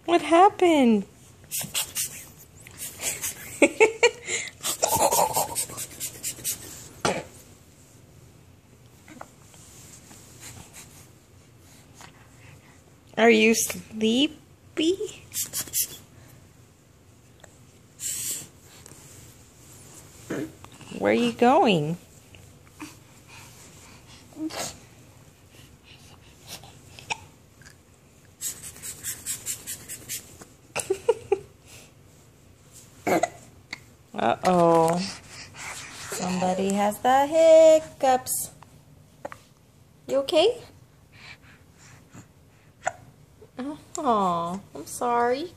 What happened? Are you sleepy? Where are you going? Uh-oh. Somebody has the hiccups. You okay? Oh, I'm sorry.